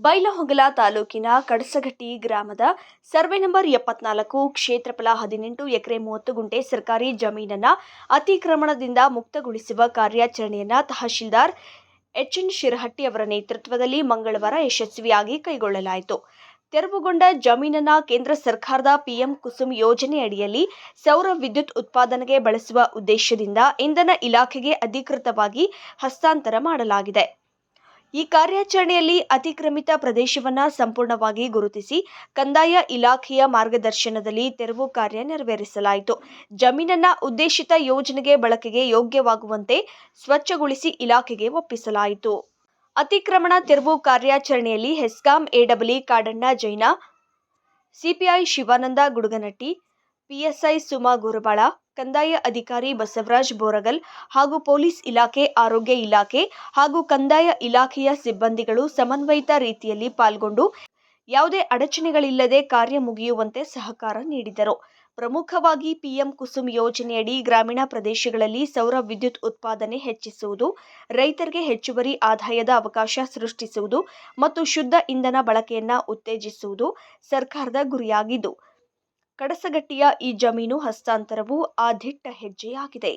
ಬೈಲಹೊಂಗಲ ತಾಲೂಕಿನ ಕಡಸಗಟ್ಟಿ ಗ್ರಾಮದ survey number 74 ಕ್ಷೇತ್ರಫಲ 18 ಎಕರೆ 30 ಗುಂಟೆ ಸರ್ಕಾರಿ ಜಮೀನನ್ನು ಅತಿಕ್ರಮಣದಿಂದ ಮುಕ್ತಗೊಳಿಸುವ ಕಾರ್ಯಾಚರಣೆಯನ್ನು ತಹಶೀಲ್ದಾರ್ ಎಚ್.ಎನ್. ಶಿರಹಟ್ಟಿ ಅವರ ನೇತೃತ್ವದಲ್ಲಿ ಮಂಗಳವಾರ ಯಶಸ್ವಿಯಾಗಿ ಕೈಗೊಳ್ಳಲಾಯಿತು. ತೆರವುಗೊಂಡ ಜಮೀನನ್ನು ಕೇಂದ್ರ ಸರ್ಕಾರದ ಪಿಎಂ ಕುಸುಮ್ ಯೋಜನೆ ಅಡಿಯಲ್ಲಿ ಸೌರ ವಿದ್ಯುತ್ ಉತ್ಪಾದನೆಗೆ ಬಳಸುವ ಉದ್ದೇಶದಿಂದ ಇಂಧನ ಇಲಾಖೆಗೆ ಅಧಿಕೃತವಾಗಿ ಹಸ್ತಾಂತರ ಮಾಡಲಾಗಿದೆ. ಈ ಕಾರ್ಯಾಚರಣೆಯಲ್ಲಿ ಅತಿಕ್ರಮಿತ ಪ್ರದೇಶವನ್ನು ಸಂಪೂರ್ಣವಾಗಿ ಗುರುತಿಸಿ ಕಂದಾಯ ಇಲಾಖೆಯ ಮಾರ್ಗದರ್ಶನದಲ್ಲಿ ತೆರವು ಕಾರ್ಯ ನೆರವೇರಿಸಲಾಯಿತು. ಜಮೀನನ್ನು ಉದ್ದೇಶಿತ ಯೋಜನೆಗೆ ಬಳಕೆಗೆ ಯೋಗ್ಯವಾಗುವಂತೆ ಸ್ವಚ್ಛಗೊಳಿಸಿ ಇಲಾಖೆಗೆ ಒಪ್ಪಿಸಲಾಯಿತು. ಅತಿಕ್ರಮಣ ತೆರವು ಕಾರ್ಯಾಚರಣೆಯಲ್ಲಿ ಹೆಸ್ಕಾಂ ಎಡಬ್ಲ್ಯೂ ಕಾಡಣ್ಣ ಜೈನ, ಸಿಪಿಐ ಶಿವಾನಂದ ಗುಡುಗನಟ್ಟಿ, ಪಿಎಸ್ಐ ಸುಮಾ ಗುರಬಾಳ, ಕಂದಾಯ ಅಧಿಕಾರಿ ಬಸವರಾಜ್ ಬೋರಗಲ್ ಹಾಗೂ ಪೊಲೀಸ್ ಇಲಾಖೆ, ಆರೋಗ್ಯ ಇಲಾಖೆ ಹಾಗೂ ಕಂದಾಯ ಇಲಾಖೆಯ ಸಿಬ್ಬಂದಿಗಳು ಸಮನ್ವಯಿತ ರೀತಿಯಲ್ಲಿ ಪಾಲ್ಗೊಂಡು ಯಾವುದೇ ಅಡಚಣೆಗಳಿಲ್ಲದೆ ಕಾರ್ಯ ಮುಗಿಯುವಂತೆ ಸಹಕಾರ ನೀಡಿದರು. ಪ್ರಮುಖವಾಗಿ ಪಿಎಂ ಕುಸುಮ್ ಯೋಜನೆಯಡಿ ಗ್ರಾಮೀಣ ಪ್ರದೇಶಗಳಲ್ಲಿ ಸೌರ ವಿದ್ಯುತ್ ಉತ್ಪಾದನೆ ಹೆಚ್ಚಿಸುವುದು, ರೈತರಿಗೆ ಹೆಚ್ಚುವರಿ ಆದಾಯದ ಅವಕಾಶ ಸೃಷ್ಟಿಸುವುದು ಮತ್ತು ಶುದ್ಧ ಇಂಧನ ಬಳಕೆಯನ್ನು ಉತ್ತೇಜಿಸುವುದು ಸರ್ಕಾರದ ಗುರಿಯಾಗಿದ್ದು, ಕಡಸಗಟ್ಟಿಯ ಈ ಜಮೀನು ಹಸ್ತಾಂತರವು ಆ ದಿಟ್ಟ ಹೆಜ್ಜೆಯಾಗಿದೆ.